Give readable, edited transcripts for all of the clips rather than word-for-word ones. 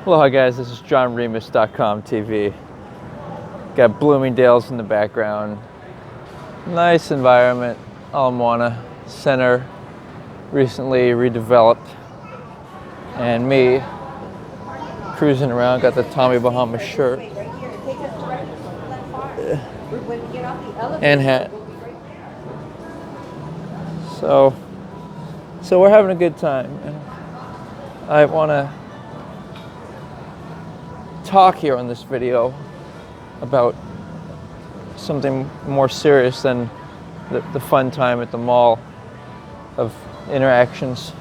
Aloha guys, this is JohnRemus.com TV. Got Bloomingdale's in the background. Nice environment. Ala Moana Center, recently redeveloped. And me, cruising around, got the Tommy Bahama shirt. And hat. So we're having a good time. And I want to talk here on this video about something more serious than the fun time at the mall of interactions.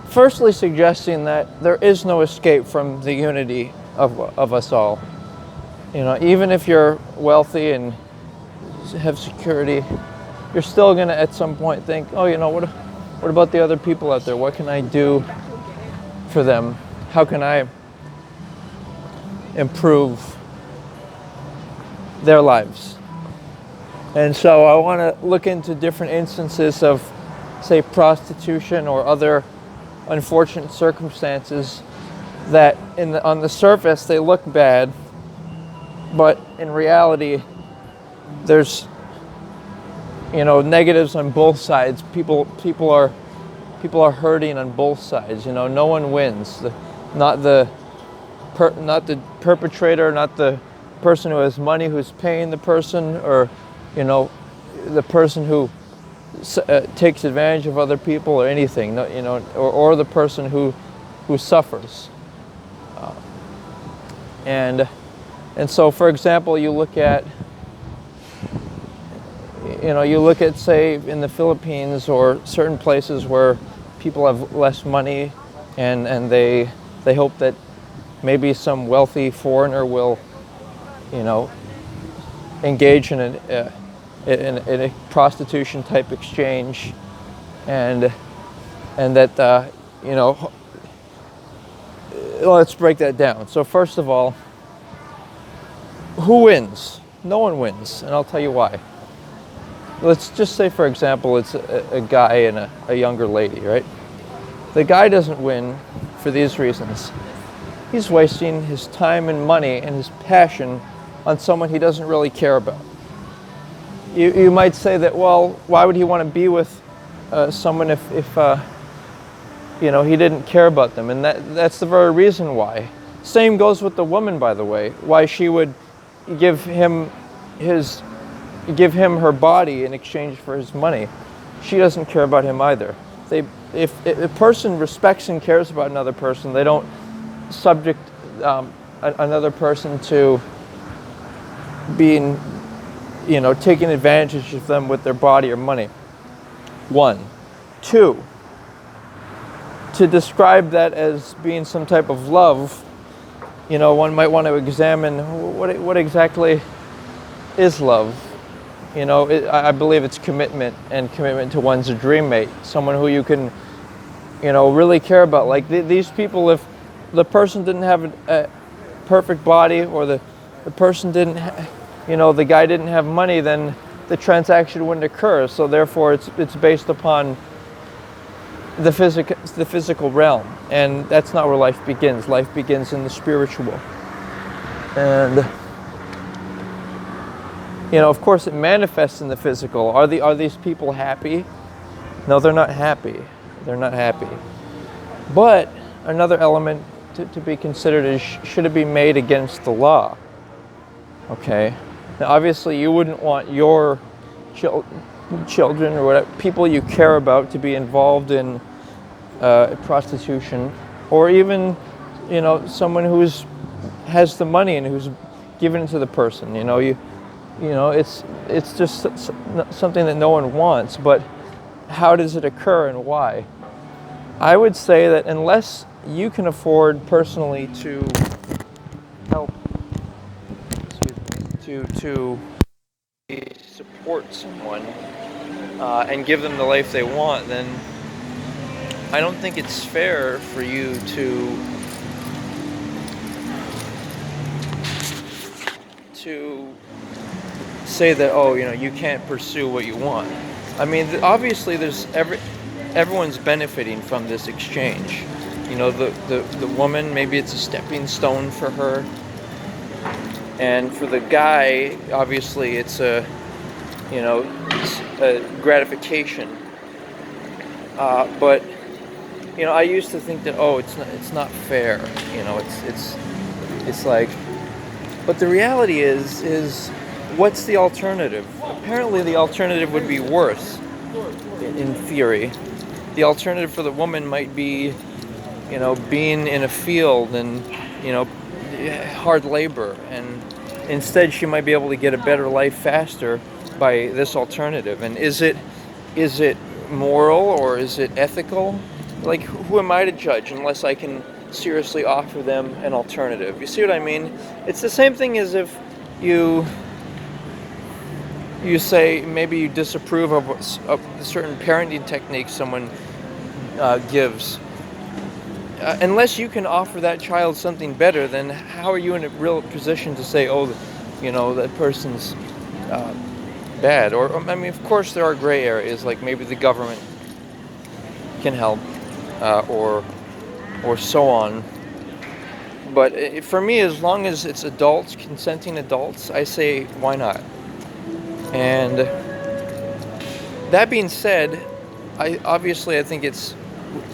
Firstly, suggesting that there is no escape from the unity of us all. You know, even if you're wealthy and have security, you're still going to at some point think, oh, you know, what about the other people out there? What can I do for them? How can I improve their lives? And so I want to look into different instances of, say, prostitution or other unfortunate circumstances that on the surface they look bad, but in reality there's, you know, negatives on both sides. People are hurting on both sides. You know, no one wins. Not the perpetrator, not the person who has money who's paying the person, or, you know, the person who takes advantage of other people or anything. You know, or the person who suffers. And so, for example, you look at, say, in the Philippines or certain places where people have less money, and they hope that maybe some wealthy foreigner will, you know, engage in a prostitution type exchange, and that you know, let's break that down. So first of all, who wins? No one wins, and I'll tell you why. Let's just say, for example, it's a guy and a younger lady, right? The guy doesn't win for these reasons. He's wasting his time and money and his passion on someone he doesn't really care about. You might say that, well, why would he want to be with someone if you know, he didn't care about them? And that's the very reason why. Same goes with the woman, by the way. Why she would give him her body in exchange for his money. She doesn't care about him either. If a person respects and cares about another person, they don't subject another person to being, you know, taking advantage of them with their body or money. 1. 2, to describe that as being some type of love, you know, one might want to examine what exactly is love. You know, I believe it's commitment, and commitment to one's dream mate, someone who you can, you know, really care about. Like these people, if the person didn't have a perfect body, or the person didn't, you know, the guy didn't have money, then the transaction wouldn't occur. So therefore, it's based upon the physical realm, and that's not where life begins. Life begins in the spiritual, and, you know, of course, it manifests in the physical. Are these people happy? No, they're not happy. They're not happy. But another element to be considered is, should it be made against the law? Okay. Now, obviously, you wouldn't want your children or whatever, people you care about, to be involved in prostitution, or even, you know, someone has the money and who's given it to the person. You know, it's just something that no one wants. But how does it occur and why? I would say that unless you can afford personally to help, to support someone and give them the life they want, then I don't think it's fair for you to say that, oh, you know, you can't pursue what you want. I mean, obviously, everyone's benefiting from this exchange. The woman, maybe it's a stepping stone for her. And for the guy, obviously it's it's a gratification. But I used to think that, oh, it's not fair. It's like, but the reality is what's the alternative? Apparently the alternative would be worse, in theory. The alternative for the woman might be, being in a field and, hard labor. And instead she might be able to get a better life faster by this alternative. And is it moral or is it ethical? Like, who am I to judge unless I can seriously offer them an alternative? You see what I mean? It's the same thing as if you say maybe you disapprove of a certain parenting technique someone gives. Unless you can offer that child something better, then how are you in a real position to say, oh, that person's bad? Or, of course there are gray areas, like maybe the government can help, or so on. But for me, as long as it's adults, consenting adults, I say, why not? And that being said, I think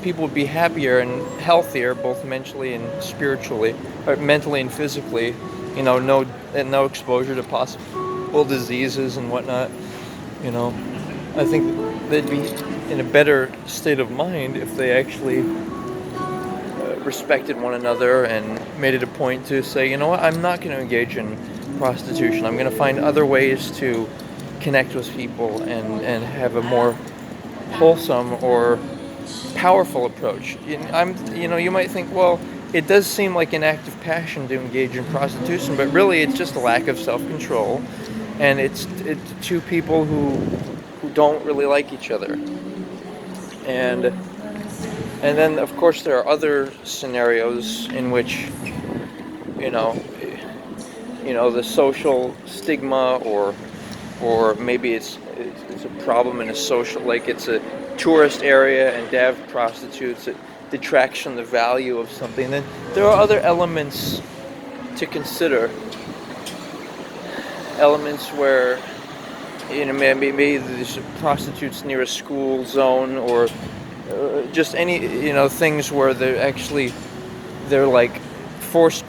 people would be happier and healthier, both mentally and spiritually, or mentally and physically. No exposure to possible diseases and whatnot. I think they'd be in a better state of mind if they actually respected one another and made it a point to say, you know what, I'm not going to engage in prostitution. I'm going to find other ways to connect with people and have a more wholesome or powerful approach. You might think, well, it does seem like an act of passion to engage in prostitution, but really it's just a lack of self-control, and it's two people who don't really like each other. And then of course there are other scenarios in which the social stigma or maybe it's a problem in a social, like it's a tourist area and to have prostitutes, it detracts from the value of something. Then there are other elements to consider. Elements where maybe there's prostitutes near a school zone, or just any things where they're like forced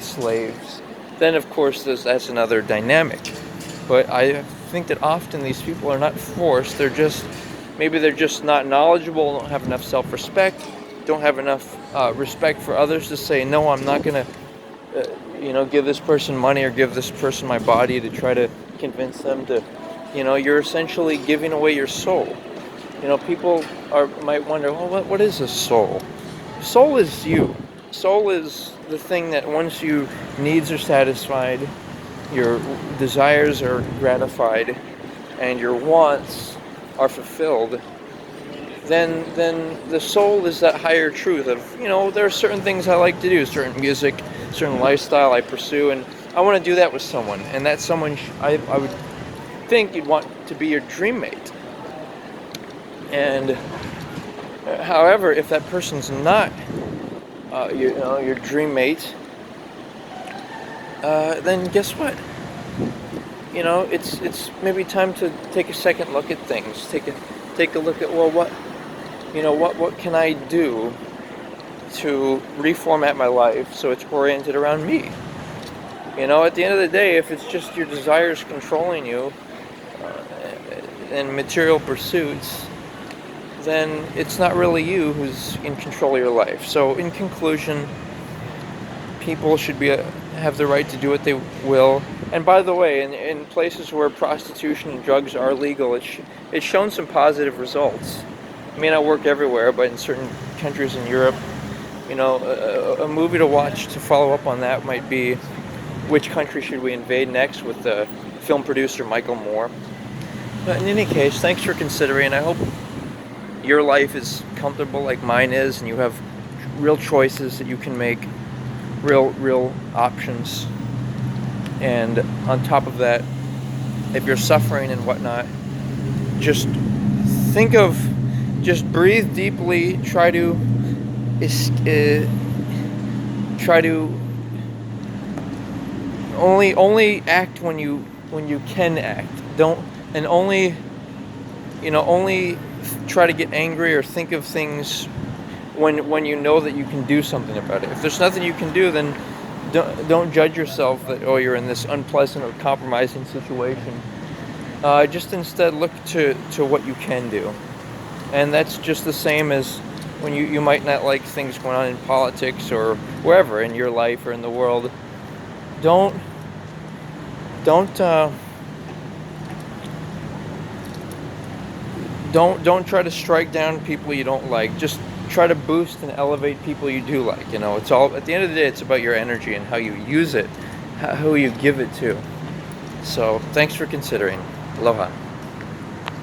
slaves. Then of course that's another dynamic. But I think that often these people are not forced. They're just not knowledgeable, don't have enough self-respect, don't have enough respect for others to say, no, I'm not going to give this person money or give this person my body to try to convince them to, you're essentially giving away your soul. People might wonder, well, what is a soul? Soul is you. Soul is the thing that once your needs are satisfied, your desires are gratified, and your wants are fulfilled, then the soul is that higher truth of, there are certain things I like to do, certain music, certain lifestyle I pursue, and I want to do that with someone, and that someone I would think you'd want to be your dream mate. And however, if that person's not your dream mate, then guess what? It's maybe time to take a second look at things. Take a look at, well, what can I do to reformat my life so it's oriented around me? At the end of the day, if it's just your desires controlling you and material pursuits, then it's not really you who's in control of your life. So in conclusion, people should have the right to do what they will. And by the way, in places where prostitution and drugs are legal, it's shown some positive results. It may not work everywhere, but in certain countries in Europe, a movie to watch to follow up on that might be Which Country Should We Invade Next, with the film producer Michael Moore. But in any case, thanks for considering. I hope your life is comfortable like mine is, and you have real choices that you can make, real options. And on top of that, if you're suffering and whatnot, just breathe deeply, try to is try to only act when you can act. Don't and only only try to get angry or think of things when you know that you can do something about it. If there's nothing you can do, then don't judge yourself that, oh, you're in this unpleasant or compromising situation. Just instead look to what you can do. And that's just the same as when you might not like things going on in politics or wherever in your life or in the world. Don't try to strike down people you don't like. Just try to boost and elevate people you do like. It's all, at the end of the day, it's about your energy and how you use it, who you give it to. So thanks for considering. Aloha.